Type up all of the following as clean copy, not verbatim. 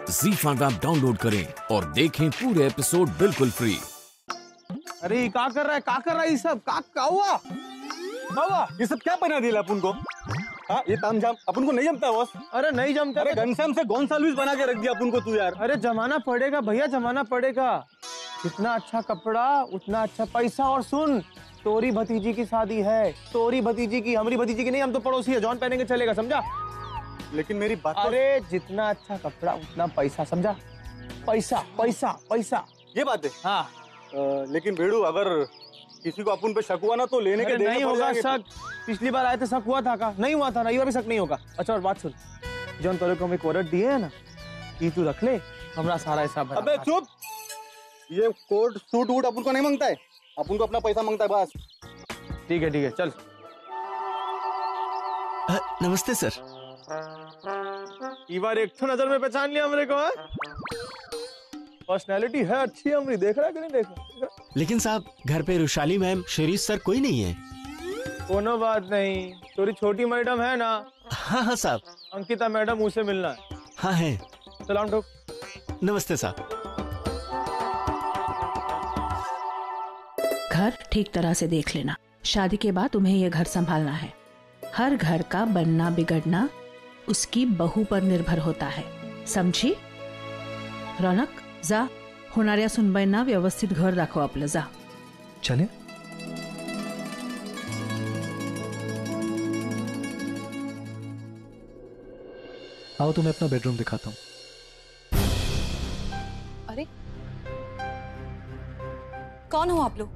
ZEE5 app download करें और देखें पूरे एपिसोड बिल्कुल फ्री। अरे क्या कर रहा है, क्या कर रहा है ये सब, क्या हुआ? ये सब क्या बना दिया अपन को? हाँ, ये तामझाम अपन को नहीं जमता बॉस। अरे नहीं जमता। अरे घनश्याम से गोंसाल्विस बना के रख दिया अपन को तू यार। अरे जमाना पड़ेगा भैया, जमाना पड़ेगा। जितना अच्छा कपड़ा उतना अच्छा पैसा। और सुन, तोरी भतीजी की शादी है, तोरी भतीजी की, हमारी भतीजी की नहीं, हम तो पड़ोसी है, जॉन पहनेंगे चलेगा, समझा? लेकिन मेरी बात अरे जितना अच्छा कपड़ा उतना पैसा, समझा? पैसा पैसा पैसा, ये बात है। हाँ। लेकिन बेड़ू, अगर किसी को अपन पे शक हुआ ना तो लेने के नहीं होगा शक। पिछली बार आए थे शक हुआ था का? नहीं हुआ था ना, ये बार भी शक नहीं होगा। अच्छा और बात सुन, जॉन तोरे को हम एक औरत दिए है ना, ये तू रख ले, हमारा सारा हिसाब है। अबे चुप, ये कोट सूट वूट अपन को नहीं मांगता है, अपन को अपना पैसा मांगता है बस। ठीक है चल। नमस्ते सर। ये बार एक तो नजर में पहचान लिया मेरे को। पर्सनैलिटी है अच्छी हमारी, देख रहा है कि नहीं देख रहा? लेकिन साहब, घर पे रुशाली मैम, शिरीष सर कोई नहीं है। कोनो बात नहीं, थोड़ी छोटी मैडम है ना। हाँ साहब। अंकिता मैडम, उसे मिलना है। हाँ है। सलाम ठोक। नमस्ते साहब। घर ठीक तरह से देख लेना, शादी के बाद तुम्हें यह घर संभालना है। हर घर का बनना बिगड़ना उसकी बहू पर निर्भर होता है, समझी? रौनक, जा होणाऱ्या सुनबाईंना व्यवस्थित घर दाखव आपलं, जा। चले। आओ तुम्हें अपना बेडरूम दिखाता हूँ। अरे कौन हो आप लोग,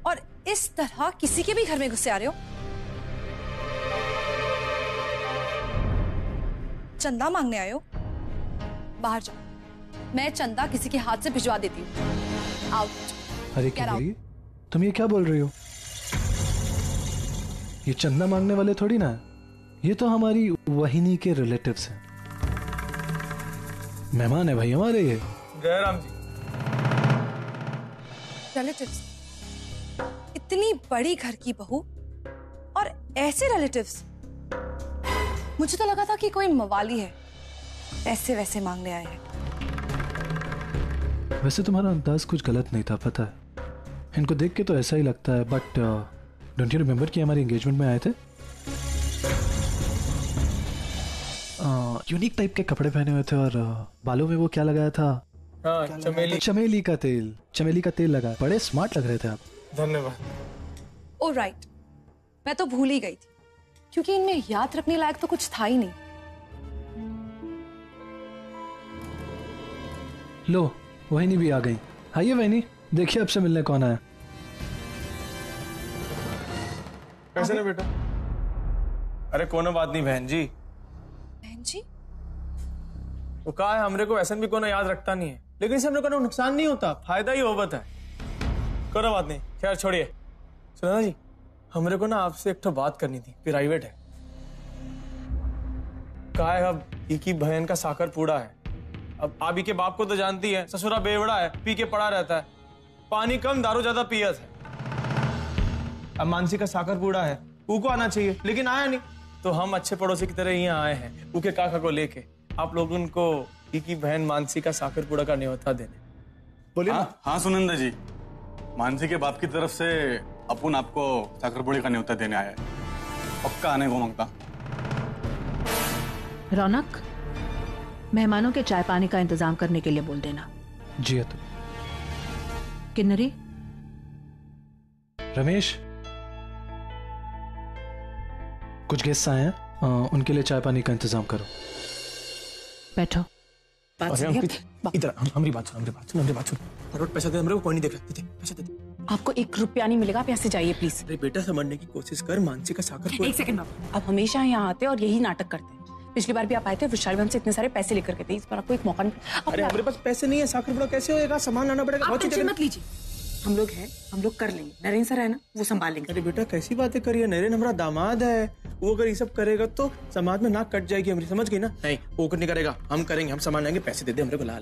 और इस तरह किसी के भी घर में घुसे आ रहे हो? चंदा मांगने आए हो? बाहर जाओ, मैं चंदा किसी के हाथ से भिजवा देती हूँ। आउट। अरे क्या तुम ये क्या बोल रही हो? ये चंदा मांगने वाले थोड़ी ना, ये तो हमारी वहिनी के रिलेटिव्स हैं, मेहमान है भाई हमारे ये। जयराम जी। रिलेटिव्स? इतनी बड़ी घर की बहू और ऐसे रिलेटिव्स? मुझे तो लगा था कि कोई मवाली है, पैसे वैसे मांगने आए हैं। वैसे तुम्हारा अंदाज कुछ गलत नहीं था, पता है। इनको देख के तो ऐसा ही लगता है, बट डोंट यू रिमेम्बर कि हमारी एंगेजमेंट में आए थे? यूनिक टाइप के कपड़े पहने हुए थे और बालों में वो क्या लगाया था? हाँ, चमेली का तेल लगा। बड़े स्मार्ट लग रहे थे आप। धन्यवाद। ओ राइट, मैं तो भूल ही गई थी, क्योंकि इनमें याद रखने लायक तो कुछ था ही नहीं। लो, वहिनी भी आ गई। आइए वहिनी, देखिए आपसे मिलने कौन आया। कैसे ना बेटा? अरे कोनो बात नहीं बहन जी। बहन जी? वो कहा है, हमरे को ऐसा भी कोनो याद रखता नहीं है, लेकिन इससे हमरे को नुकसान नहीं होता, फायदा ही होता है। कोनो बात नहीं, खैर छोड़िए। सुना जी, हमरे को ना आपसे एक तो बात करनी थी, प्राइवेट है। कहा है अब ई की बहन का साकर पूड़ा है। अब आप ही के बाप को तो जानती है, ससुरा बेवड़ा है, पी के पड़ा रहता है, पानी कम दारू ज्यादा पियत है। अब मानसी का साकर पूड़ा है, ऊको आना चाहिए, लेकिन आया नहीं, तो हम अच्छे पड़ोसी की तरह यहाँ आए हैं ऊके काका को लेके, आप लोगों को ई की बहन मानसी का साकर पूड़ा का न्योता देने। बोलिए। हाँ सुनंदा जी, मानसी के बाप की तरफ से अपन आपको साकरपुड़ी का न्योता देने आया है, पक्का आने को मांगता। रौनक, मेहमानों के चाय पानी का इंतजाम करने के लिए बोल देना। जी तो। किन्नरी, रमेश, कुछ गेस्ट आए हैं, उनके लिए चाय पानी का इंतजाम करो। बैठो। इधर हमारी बात सुन। फटाफट पैसा दे, हमरे को कोई नहीं देख रहा। पैसा दे। आपको 1 रुपया नहीं मिलेगा, आप यहाँ से जाइए प्लीज। अरे बेटा, समझने की कोशिश कर, मानसी का साकर। 1 सेकंड बाबू, आप हमेशा यहाँ आते हैं और यही नाटक करते हैं। पिछली बार भी आप आए थे, विशाल हमसे इतने सारे पैसे लेकर के थे, इस बार आपको एक मौका नहीं। अरे हमारे पास पैसे नहीं है, साकर पूड़ा कैसे होएगा? सामान लाना पड़ेगा। आप टेंशन मत लीजिए, हम लोग हैं, हम लोग कर लेंगे। नरेंद्र सर है ना, वो संभाल लेंगे। अरे बेटा कैसी बातें करिए, नरेंद्र हमारा दामाद है, वो अगर ये सब करेगा तो समाज में नाक कट जाएगी हमारी, समझ गई ना? नहीं, वो नहीं करेगा, हम करेंगे, हम सामान लाएंगे, पैसे दे दे हमरे को। ला।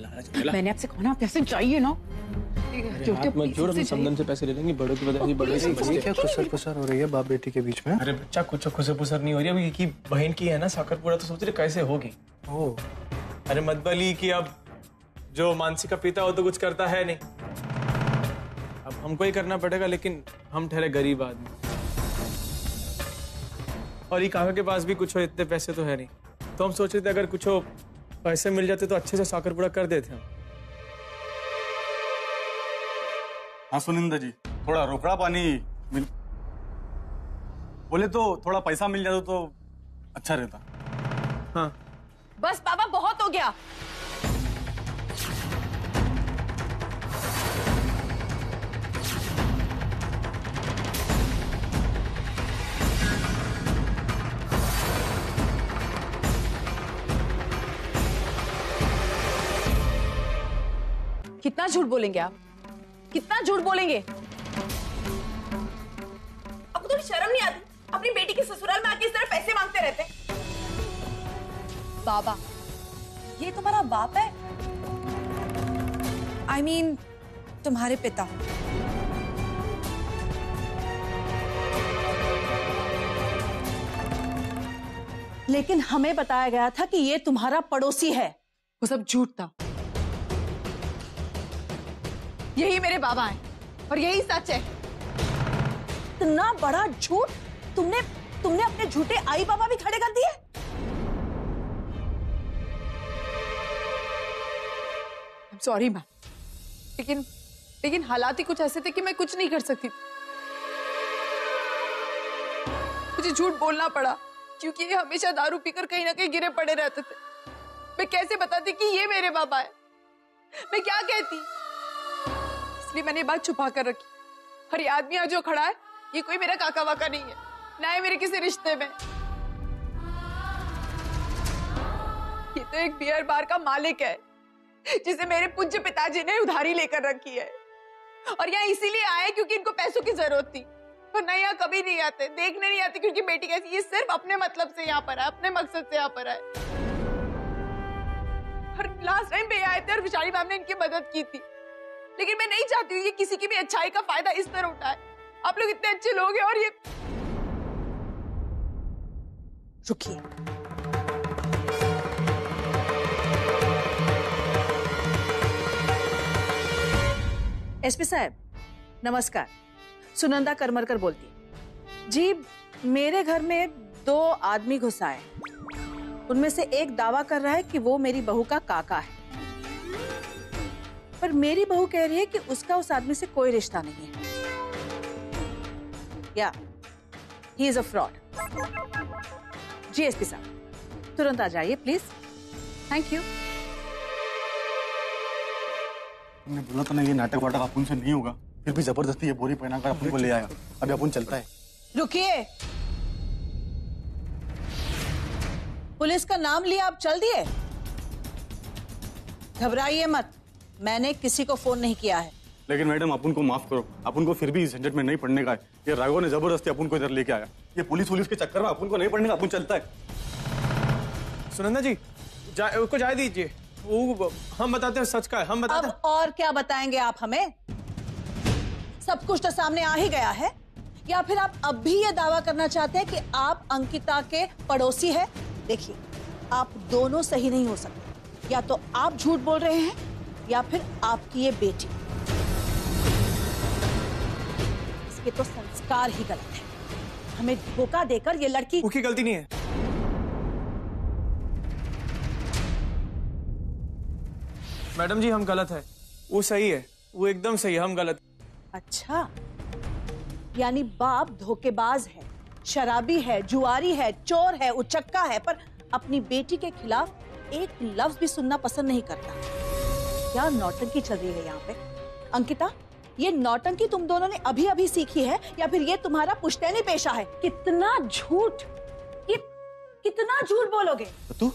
मैंने आपसे कहा ना, आप पैसे चाहिए ना। जोड़ हम समदन से पैसे ले लेंगे, बड़ों की वजह से बड़े से क्या खुसर हो रही है बाप बेटी के बीच में? अरे बच्चा, कुछ खुसर नहीं हो रही, अभी की बहन की है ना साकर पूरा, तो सोच रहे कैसे होगी। अरे मत बोली कि अब जो मानसी का पिता हो तो कुछ करता है नहीं, अब हमको ही करना पड़ेगा, लेकिन हम ठहरे गरीब आदमी और ये काका के पास भी कुछ हो, इतने पैसे तो है नहीं, तो हम सोच रहे थे अगर कुछ हो पैसे मिल जाते तो अच्छे से साकर पूरा कर देते हम। हाँ सुनिंदा जी, थोड़ा रोकड़ा पानी मिल बोले तो थोड़ा पैसा मिल जाता तो अच्छा रहता। हाँ बस बाबा बहुत हो गया। कितना झूठ बोलेंगे आप, कितना झूठ बोलेंगे? आपको थोड़ी शर्म नहीं आती? अपनी बेटी के ससुराल में आके इस तरह पैसे मांगते रहते। बाबा, ये तुम्हारा बाप है? I mean, तुम्हारे पिता। लेकिन हमें बताया गया था कि ये तुम्हारा पड़ोसी है। वो सब झूठ था। यही मेरे बाबा हैं और यही सच है। इतना बड़ा झूठ तुमने अपने झूठे आई बाबा भी खड़े कर दिए। सॉरी मैम, लेकिन हालात ही कुछ ऐसे थे कि मैं कुछ नहीं कर सकती। मुझे झूठ बोलना पड़ा क्योंकि ये हमेशा दारू पीकर कहीं ना कहीं गिरे पड़े रहते थे। मैं कैसे बताती कि ये मेरे बाबा है? मैं क्या कहती? इसलिए मैंने ये बात छुपा कर रखी। और ये आदमी आज जो खड़ा है, ये कोई मेरा काका वाका नहीं है, ना है मेरे किसी रिश्ते में। ये तो एक बियर बार का मालिक है जिसे मेरे पूज्य पिताजी ने उधारी लेकर रखी है, और यहाँ इसीलिए आए क्योंकि इनको पैसों की जरूरत थी। वरना यहाँ कभी नहीं आते, देखने नहीं आते, क्योंकि बेटी कैसी, ये सिर्फ अपने मतलब से यहाँ पर है, अपने मकसद से यहाँ पर है। और लास्ट टाइम पे आए थे और विशाली मैम ने इनकी मदद की थी, लेकिन मैं नहीं चाहती हूँ कि किसी की भी अच्छाई का फायदा इस तरह उठाए। आप लोग इतने अच्छे लोग हैं और ये। रुकिए, एसपी साहब नमस्कार, सुनंदा करमरकर बोलती है। जी, मेरे घर में 2 आदमी घुस आए, उनमें से एक दावा कर रहा है कि वो मेरी बहू का काका है, पर मेरी बहू कह रही है कि उसका उस आदमी से कोई रिश्ता नहीं है। या ही इज अ फ्रॉड। जी एसपी साहब तुरंत आ जाइए प्लीज। Thank you. हमने बोला था ना ये नाटक वाटक अपन से नहीं होगा, फिर भी जबरदस्ती ये बोरी पहनाकर अपन को ले आया। अभी अपन चलता है। रुकिए, पुलिस का नाम लिया आप चल दिए? घबराइए मत, मैंने किसी को फोन नहीं किया है। लेकिन मैडम अपन को माफ करो, अपन को फिर भी इस झंझट में नहीं पड़ने का है। ये राघव ने जबरदस्ती अपन को इधर लेके आया। ये पुलिस के चक्कर में अपन को नहीं पड़ने का, अपन चलता है। सुनंदा जी उसको जाए दीजिए, वो हम बताते हैं सच का है, हम बताते हैं। अब और क्या बताएंगे आप हमें? सब कुछ तो सामने आ ही गया है। या फिर आप अब भी ये दावा करना चाहते हैं कि आप अंकिता के पड़ोसी हैं? देखिए, आप दोनों सही नहीं हो सकते। या तो आप झूठ बोल रहे हैं या फिर आपकी ये बेटी। इसके तो संस्कार ही गलत है। हमें धोखा देकर ये लड़की। उसकी गलती नहीं है मैडम जी, हम गलत है, वो सही है, वो एकदम सही है, हम गलत। अच्छा, यानी बाप धोखेबाज है, शराबी है, जुआरी है, चोर है, उचक्का है, पर अपनी बेटी के खिलाफ एक लफ्ज भी सुनना पसंद नहीं करता। क्या नौटंकी चल रही है यहाँ पे? अंकिता, ये नौटंकी तुम दोनों ने अभी अभी सीखी है या फिर ये तुम्हारा पुश्तैनी पेशा है? कितना झूठ, ये कितना झूठ बोलोगे? तू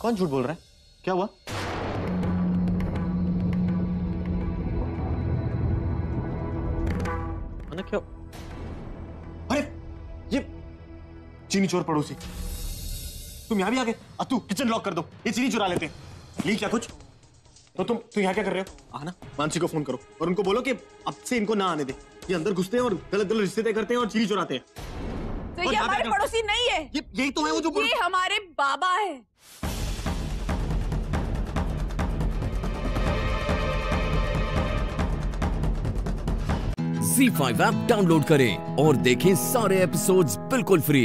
कौन झूठ बोल रहा है? क्या हुआ? क्या? अरे ये चीनी चोर पड़ोसी, तुम यहाँ भी आ गए? तू किचन लॉक कर दो, ये चीनी चुरा लेते हैं। ये क्या कुछ? तो तुम यहाँ क्या कर रहे हो? आना, मानसी को फोन करो और उनको बोलो कि अब से इनको ना आने दे। ये अंदर घुसते हैं और गलत गलत रिश्ते तय करते हैं और चीनी चुराते हैं। तो ये हमारे पड़ोसी नहीं है, यही तो है वो जो ये हमारे बाबा है। ZEE5 ऐप डाउनलोड करें और देखें सारे एपिसोड्स बिल्कुल फ्री।